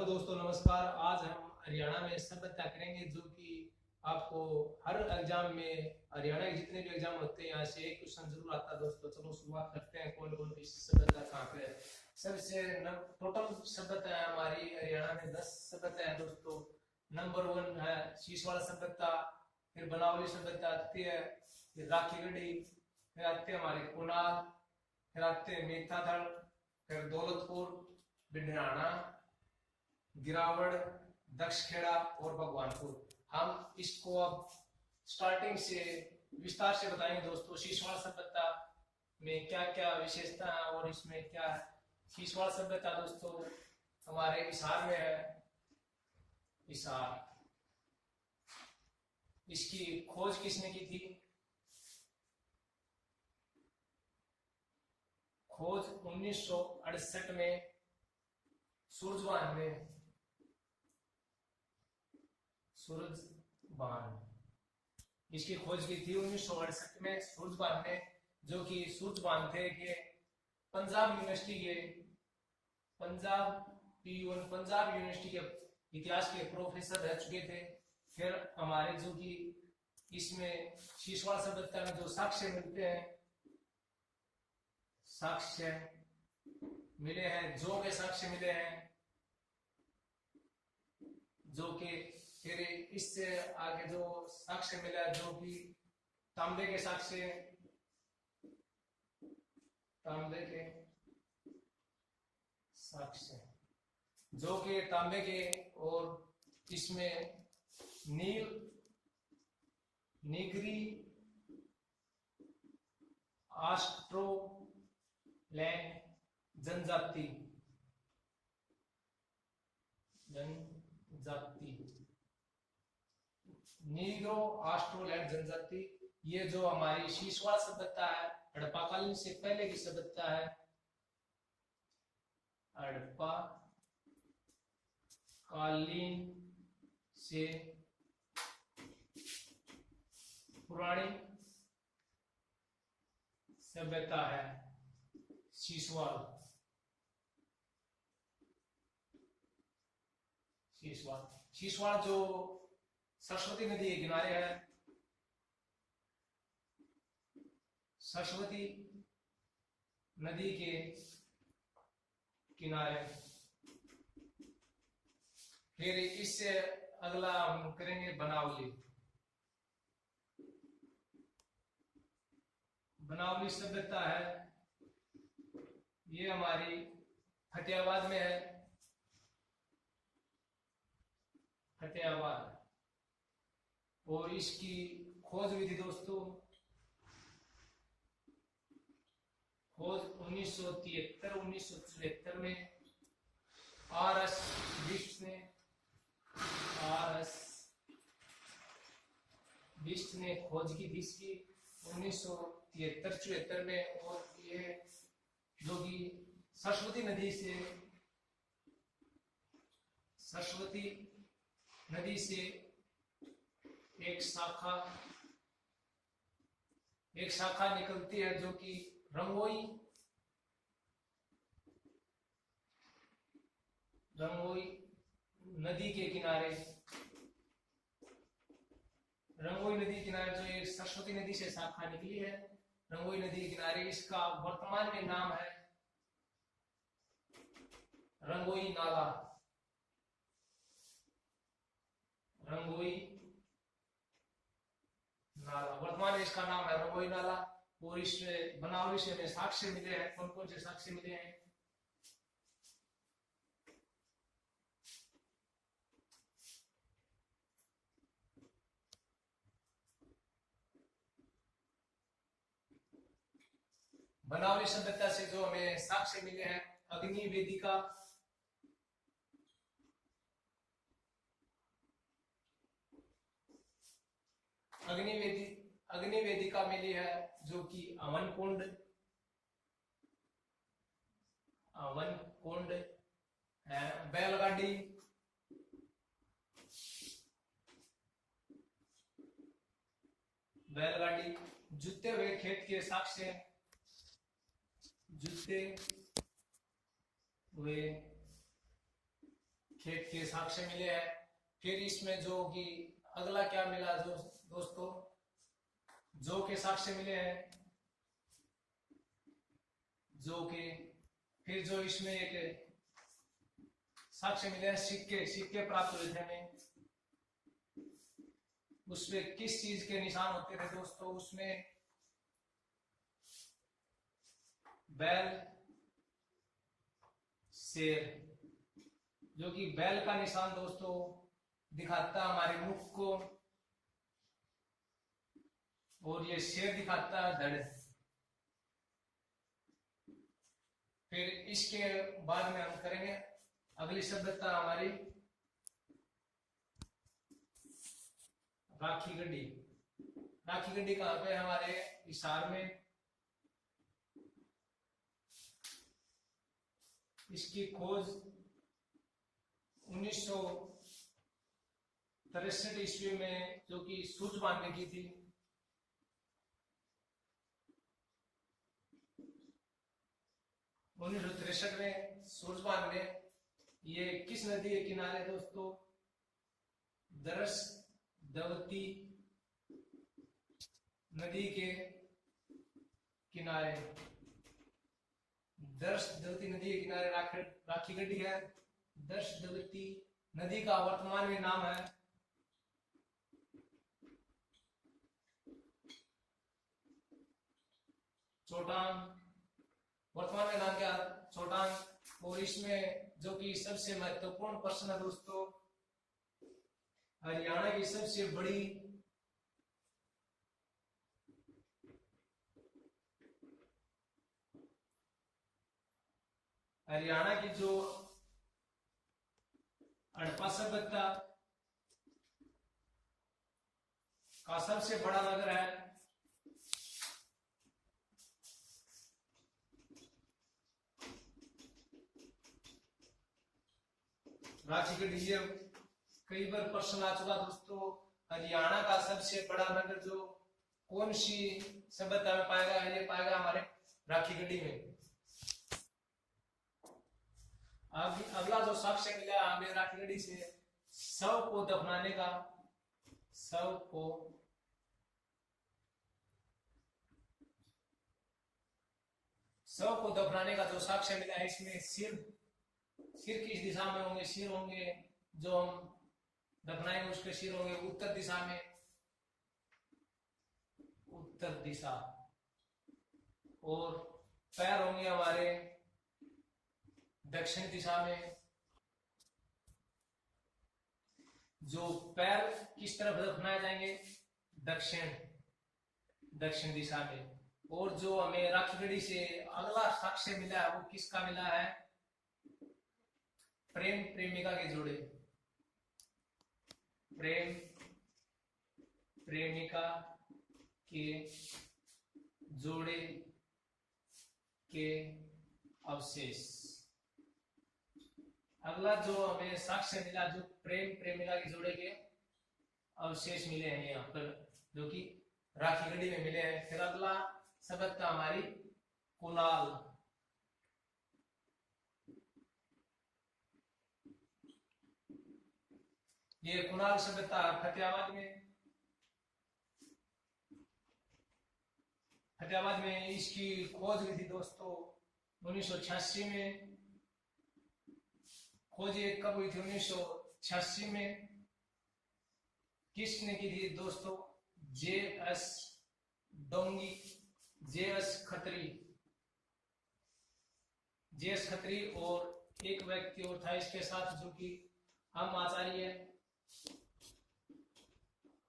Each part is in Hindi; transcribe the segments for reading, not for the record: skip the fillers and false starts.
हेलो दोस्तों, नमस्कार। आज हम हरियाणा में सभ्यता करेंगे, जो कि आपको हर एग्जाम में, हरियाणा के जितने भी एग्जाम होते हैं, यहाँ से एक क्वेश्चन जरूर आता है दोस्तों। चलो शुरुआत करते हैं। कौन कौन की सभ्यता कहाँ पे है। सबसे टोटल सभ्यता है हमारी हरियाणा में 10 सभ्यता है दोस्तों। नंबर 1 है शीशवाड़ सभ्यता, फिर बनावली सभ्यता आती है, फिर राखीगढ़ी, फिर आते हैं हमारे कुनाल, फिर आते हैं मेथाथल, फिर दौलतपुर, बिढाना, गिरावड़, दक्षखेड़ा और भगवानपुर। हम इसको अब स्टार्टिंग से विस्तार से बताएंगे दोस्तों। शीशवाड़ सभ्यता में क्या क्या विशेषता है और इसमें क्या है। शीशवाड़ सभ्यता दोस्तों हमारे हिसार में है। हिसार, इसकी खोज किसने की थी? खोज 1968 में सूरजबान ने, सूरजबान इसकी खोज की थी 1968 में सूरजबान ने, जो कि सूरजबान थे कि पंजाब यूनिवर्सिटी के, पंजाब यूनिवर्सिटी के इतिहास के प्रोफेसर रह चुके थे। फिर हमारे जो कि इसमें शीशवाड़ सभ्यता में जो साक्ष्य मिलते हैं, साक्ष्य मिले हैं, जो के साक्ष्य मिले हैं, जो कि फिर इससे आगे जो साक्ष्य मिला, जो कि तांबे के साक्ष्य, तांबे के साक्ष्य, जो कि तांबे के, और इसमें नीगरी ऑस्ट्रोलैंड जनजाति, नीग्रो ऑस्ट्रोलैंड जनजाति, ये जो हमारी शीशवाड़ सभ्यता है, हड़प्पा कालीन से पहले की सभ्यता है। हड़प्पा कालीन से पुरानी सभ्यता है शीशवाड़। शीशवाड़ जो सरस्वती नदी के किनारे है, सरस्वती नदी के किनारे। फिर इससे अगला हम करेंगे बनावली। बनावली सभ्यता है, ये हमारी फतेहाबाद में है, फतेहाबाद। और इसकी खोज हुई थी दोस्तों, खोज 1973-1974 में आर.एस. बिष्ट ने खोज की थी इसकी 1973-74 में। और ये जो कि सरस्वती नदी से एक शाखा निकलती है, जो कि रंगोई नदी के किनारे, रंगोई नदी के किनारे जो एक सरस्वती नदी से शाखा निकली है, रंगोई नदी के किनारे। इसका वर्तमान में नाम है रंगोई नाला, रंगोई नाला, वर्तमान में इसका नाम है रंगोई नाला। और इस बनावली से हमें साक्ष्य मिले हैं। कौन कौन से साक्ष्य मिले हैं? बनावली सभ्यता से जो हमें साक्ष्य मिले हैं, अग्नि वेदिका, अग्नि वेदिका मिली है, जो कि हवन कुंड है, बैलगाड़ी, जूते हुए खेत के साक्ष्य, जूते हुए खेत के साक्ष्य मिले हैं। फिर इसमें जो कि अगला क्या मिला जो दोस्तों, जो के साक्ष्य मिले हैं, जो के। फिर जो इसमें एक साक्ष्य मिले हैं सिक्के, सिक्के प्राप्त हुए थे हमें। उसमें किस चीज के निशान होते थे दोस्तों, उसमें बैल, शेर, जो कि बैल का निशान दोस्तों दिखाता हमारे मुख को, और ये शेर दिखाता है धड़। फिर इसके बाद में हम करेंगे अगली सभ्यता हमारी राखी गड्डी। राखी गड्डी कहाँ पे, हमारे हिसार में। इसकी खोज 1963 ईस्वी में जो कि सूझवान ने की थी। उन्नीस सौ 63 में सूझवान ने, ये किस नदी के किनारे दोस्तों, दरसदवती नदी के किनारे, दरसदवती नदी के किनारे राखी गड्डी है। दरसदवती नदी का वर्तमान में नाम है चोटांग। वर्तमान में नाम क्या, चोटांग। और इसमें जो कि सबसे महत्वपूर्ण प्रश्न है दोस्तों, हरियाणा की सबसे बड़ी हरियाणा की जो हड़प्पा सभ्यता का सबसे बड़ा नगर है रांची के डीजे। कई बार प्रश्न आ चुका दोस्तों, हरियाणा का सबसे बड़ा नगर जो कौन सी सभ्यता में पाएगा, ये पाएगा हमारे राखी गड्डी में। अगला जो साक्ष्य मिला हमें राखी गड्डी से, शव को दफनाने का, शव को दफनाने का जो साक्ष्य मिला है, इसमें सिर किस दिशा में होंगे, सिर होंगे जो हम दफनाएंगे उसके सिर होंगे उत्तर दिशा में, उत्तर दिशा। और पैर होंगे हमारे दक्षिण दिशा में। जो पैर किस तरफ दफनाए जाएंगे, दक्षिण दिशा में। और जो हमें राखी गड्डी से अगला साक्ष्य मिला है वो किसका मिला है, प्रेम प्रेमिका के जोड़े, प्रेम प्रेमिका के जोड़े के अवशेष। अगला जो हमें साक्ष्य मिला, जो प्रेम प्रेमिका के जोड़े के अवशेष मिले हैं यहाँ पर, जो कि राखी गड्डी में मिले हैं। फिर अगला सभ्यता हमारी कुनाल। ये कुनाल सभ्यता फतेहाबाद में इसकी खोज हुई थी दोस्तों 1986 में। खोज ये कब हुई थी, 1986 में। किसने की थी दोस्तों, जे.एस. डोंगी, जे.एस. खत्री और एक व्यक्ति और था इसके साथ, जो कि हम आचार्य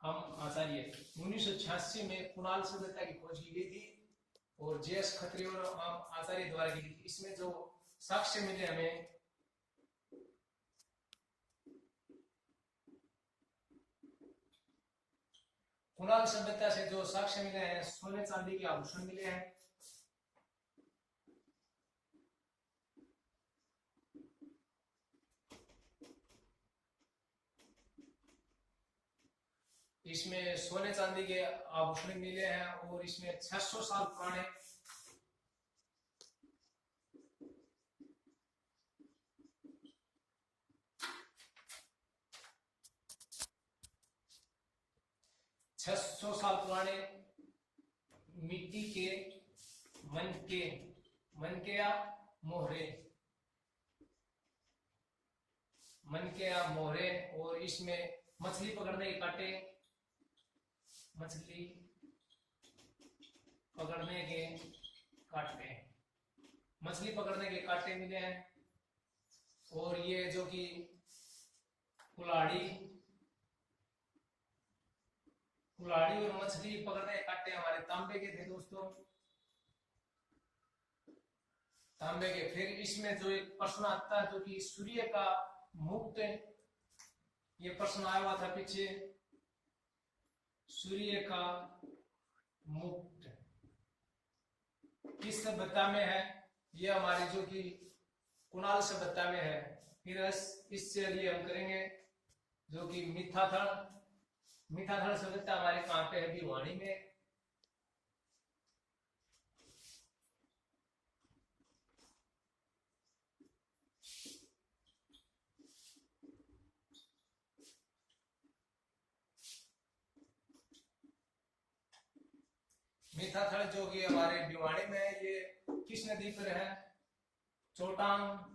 1986 में कुणाल सभ्यता की खोज की गई थी और जे.एस. खत्री और हम आचार्य द्वारा की गई थी। इसमें जो साक्ष्य मिले हमें, कुणाल सभ्यता से जो साक्ष्य मिले हैं, सोने चांदी के आभूषण मिले हैं। इसमें सोने चांदी के आभूषण मिले हैं और इसमें 600 साल पुराने 600 साल पुराने मिट्टी के मनके या मोहरे, मनके या मोहरे, और इसमें मछली पकड़ने के कांटे, मछली पकड़ने के कांटे, मछली पकड़ने के कांटे मिले हैं। और ये जो कि कुल्हाड़ी और मछली पकड़ने के कांटे हमारे तांबे के थे दोस्तों, तांबे के। फिर इसमें जो एक प्रश्न आता है जो कि सूर्य का मुक्त, ये प्रश्न आया हुआ था पीछे, सूर्य का मुक्त किस सभ्यता में है? ये हमारी जो कि कुणाल सभ्यता में है। फिर इससे लिए हम करेंगे जो कि मिथाथल सभ्यता हमारे कहाँ पे है? भिवानी में। मिथाथल जो कि हमारे भिवानी में है, ये किस नदी पर है? चोटांग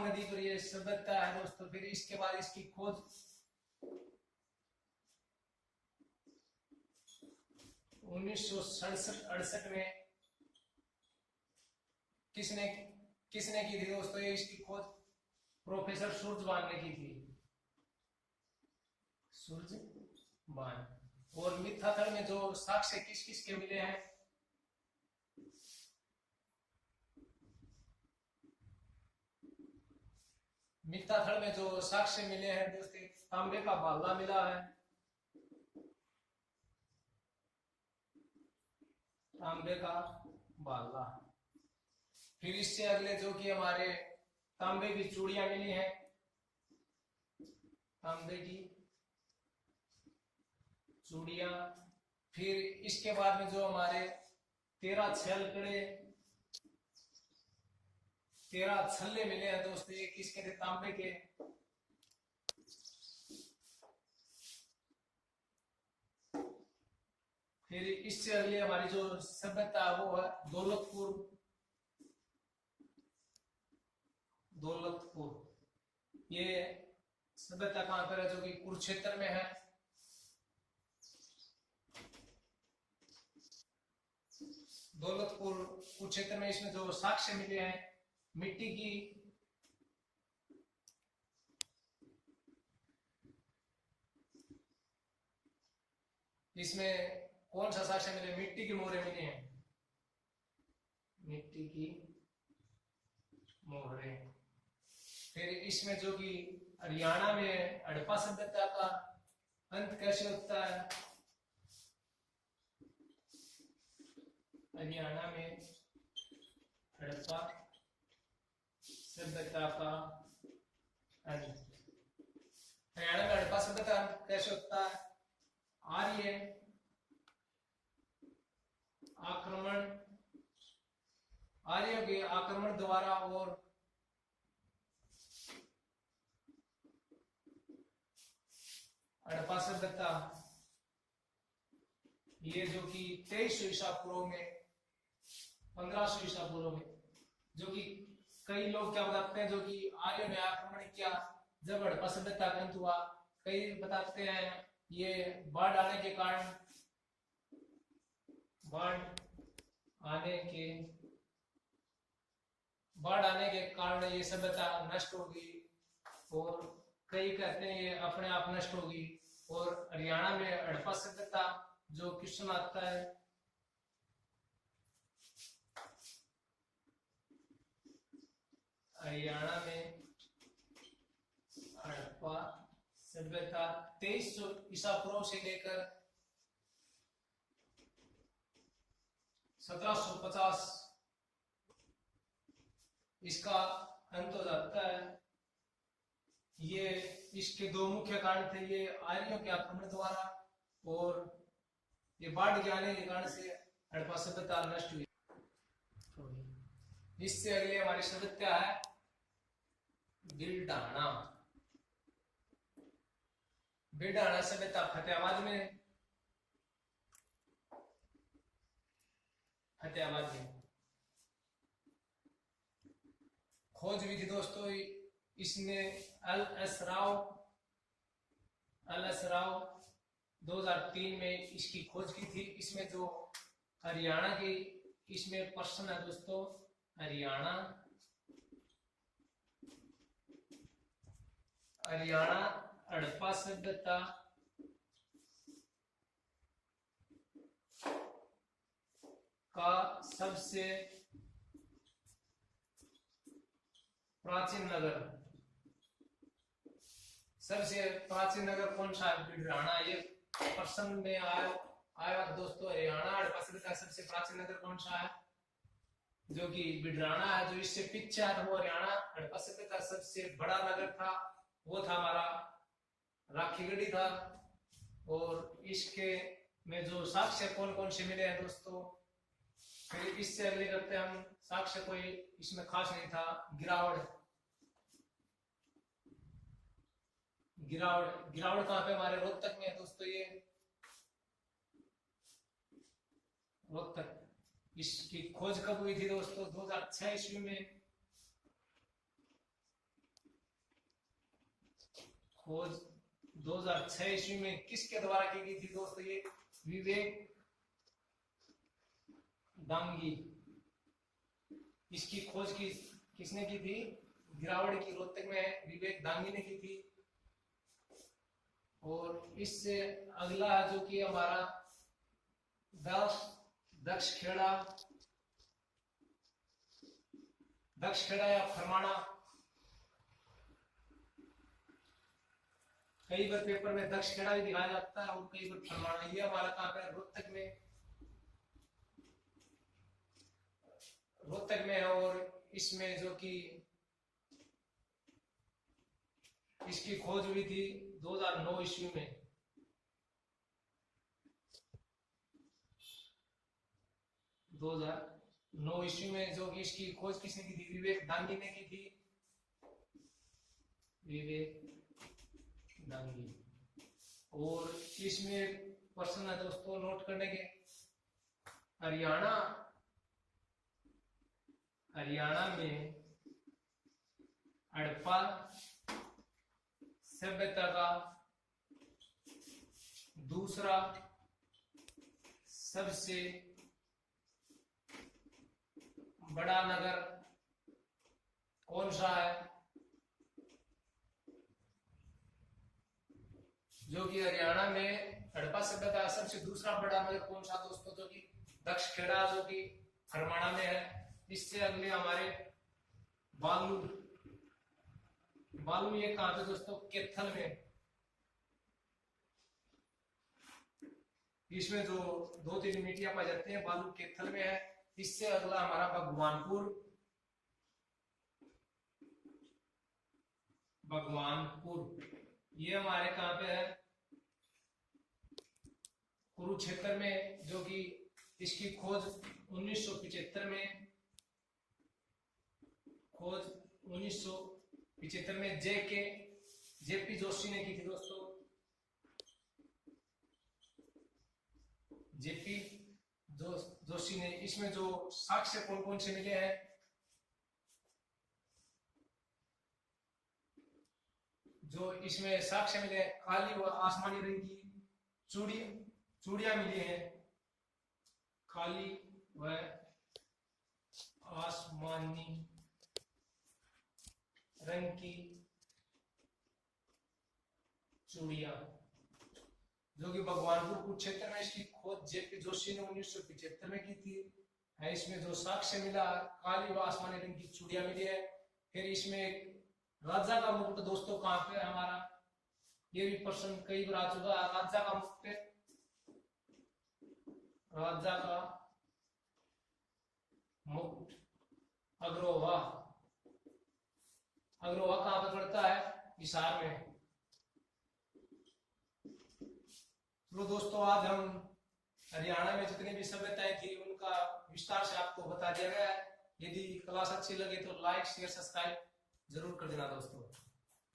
नदी पर ये सभ्यता है दोस्तों। फिर इसके बाद इसकी खोज 1967-68 में किसने की थी दोस्तों? ये इसकी खोज प्रोफेसर सूरजबान ने की थी, सूरजबान। और मिथाथल में जो साक्ष्य किस किस के मिले हैं? मिथाथल में जो साक्ष्य मिले हैं दोस्तों, तांबे का भाला मिला है, तांबे का भाला। फिर इससे अगले जो कि हमारे तांबे की चूड़ियां मिली हैं, तांबे की चूड़ियां। फिर इसके बाद में जो हमारे 13 छल्ले मिले हैं दोस्तों, ये किसके थे? तांबे के। फिर इससे अगले हमारी जो सभ्यता वो है दौलतपुर। ये सभ्यता कहां पर है? जो कि कुरुक्षेत्र में है। दौलतपुर कुरुक्षेत्र में। इसमें जो साक्ष्य मिले हैं मिट्टी की, इसमें कौन सा साक्ष्य मिले? मिट्टी के मोहरे मिले हैं, मिट्टी की मोहरे। फिर इसमें जो कि हरियाणा में हड़प्पा सभ्यता का अंत कैसे होता है? हरियाणा में हड़प्पा सभ्यता का अंत, हरियाणा में हड़प्पा सभ्यता कैसे होता है? आर्य के आक्रमण द्वारा और हड़प्पा सभ्यता, ये जो कि 2300 ईसा पूर्व में, 1500 ईसा पूर्व में, जो कि कई लोग क्या बताते हैं जो कि आर्यों ने आक्रमण किया जब हड़प्पा सभ्यता का अंत हुआ। कई बताते हैं ये बाढ़ आने के कारण, बाढ़ आने के कारण ये सभ्यता नष्ट होगी, और कई कहते हैं ये अपने आप नष्ट होगी। और हरियाणा में हड़प्पा सभ्यता जो क्वेश्चन आता है, हरियाणा में हड़प्पा सभ्यता 2300 ईसा पूर्व से लेकर 1750 इसका अंत हो जाता है। ये इसके दो मुख्य कारण थे, ये आर्यों के आक्रमण द्वारा और ये बाढ़ के आने के कारण से हड़प्पा सभ्यता नष्ट हुई। इससे अगले हमारी सभ्यता है गिलडाना। बिडाना सभ्यता फतेहाबाद में, फतेहाबाद में। खोज विधि दोस्तों इसने एल एस राव 2003 में इसकी खोज की थी। इसमें जो हरियाणा की इसमें प्रश्न है दोस्तों, हरियाणा हड़प्पा सभ्यता का सबसे प्राचीन नगर, सबसे प्राचीन नगर कौन सा है? बिडराना। ये प्रश्न में आया दोस्तों, हरियाणा हड़प्पा सभ्यता का सबसे प्राचीन नगर कौन सा है? जो कि बिडराना है। जो इससे पीछे है वो हरियाणा हड़प्पा सभ्यता का सबसे बड़ा नगर था, वो था हमारा राखीगढ़ी था। और इसके में जो साक्ष्य कौन कौन से मिले हैं दोस्तों, फिर इससे अगले करते हैं हम। साक्ष्य कोई इसमें खास नहीं था। गिरावड़ कहां पे? हमारे रोहतक में है दोस्तों। ये रोहतक। इसकी खोज कब हुई थी दोस्तों? 2006 ईस्वी में। खोज 2006 ईस्वी में किसके द्वारा की गई थी दोस्तों? ये विवेक दांगी। इसकी खोज किसने की थी? गिरावड़ की रोहतक में विवेक दांगी ने की थी। और इससे अगला जो कि हमारा दक्षखेड़ा या फरमाना। कई बार पेपर में दक्षखेड़ा भी दिखाया जाता है और कई बार फरमाना। ये हमारा कहां पे? रोहतक में है। और इसमें जो कि इसकी खोज हुई थी 2009 ईस्वी में। 2009 ईस्वी में जो कि इसकी खोज किसने की थी? विवेक दांगी ने की थी। विवेक दांगी। और इसमें प्रश्न है दोस्तों नोट करने के, हरियाणा में हड़प्पा सभ्यता का दूसरा सबसे बड़ा नगर कौन सा है? जो कि हरियाणा में हड़प्पा सभ्यता का सबसे दूसरा बड़ा नगर कौन सा दोस्तों? जो कि दक्षखेड़ा जो कि हरियाणा में है। इससे अगले हमारे बालू ये कहां पे दोस्तों? कैथल में। इसमें जो 2-3 मिट्टियां पाई जाती हैं, बालू कैथल में है। इससे अगला हमारा भगवानपुर। ये हमारे कहां पे है? कुरुक्षेत्र में। जो कि इसकी खोज 1975 में, खोज 1975 में जेपी जोशी ने की थी दोस्तों। जेपी जोशी ने। इसमें जो साक्ष्य कौन कौन से मिले हैं? जो इसमें साक्ष्य मिले हैं, काली व आसमानी रंग की चूड़ियां मिली हैं। काली व आसमानी रंग की चूड़ियां, जो कि भगवानपुर कुरुक्षेत्र में इसकी खोज जेपी जोशी ने 1975 में की थी। है इसमें जो साक्ष्य मिला, काली व आसमानी रंग की चूड़ियां मिली है। फिर इसमें एक राजा का मुकुट दोस्तों कहां पे है हमारा? ये भी प्रश्न कई बार आ चुका है। राजा का मुकुट, राजा का मुकुट अग्रवा कहां पे पड़ता है? हिसार में। तो दोस्तों आज हम हरियाणा में जितनी भी सभ्यताएं थी उनका विस्तार से आपको बता दिया गया है। यदि क्लास अच्छी लगे तो लाइक शेयर सब्सक्राइब जरूर कर देना दोस्तों।